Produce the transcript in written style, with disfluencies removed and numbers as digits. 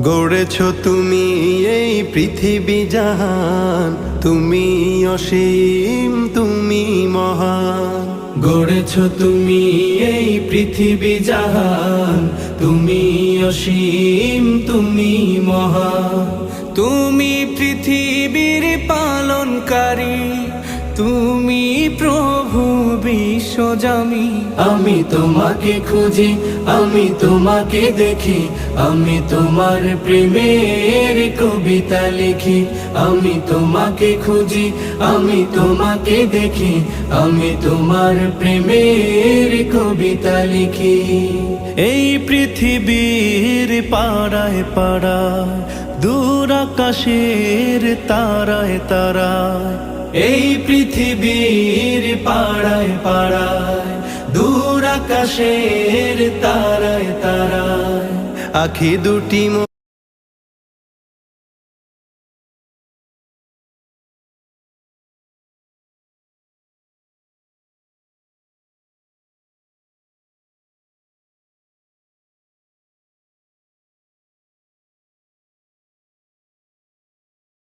গড়েছ তুমি এই পৃথিবী জাহান, তুমি অসীম তুমি মহান। গড়েছ তুমি এই পৃথিবী জাহান, তুমি অসীম তুমি মহান। তুমি পৃথিবীর পালনকারী, তুমি প্রভু বিশ্বজামি। আমি তোমাকে খুঁজি, আমি তোমাকে দেখি, আমি তোমার প্রেমের কবিতা লিখি। আমি তোমাকে খুঁজি, আমি তোমাকে দেখি, আমি তোমার প্রেমের কবিতা লিখি। এই পৃথিবীর পাড়ায় পাড়ায়, দূর আকাশের তারায় তারায়, এই পৃথিবীর পাড়ায় পাড়ায়, দূর আকাশের তারায় তারায়, আখি দুটি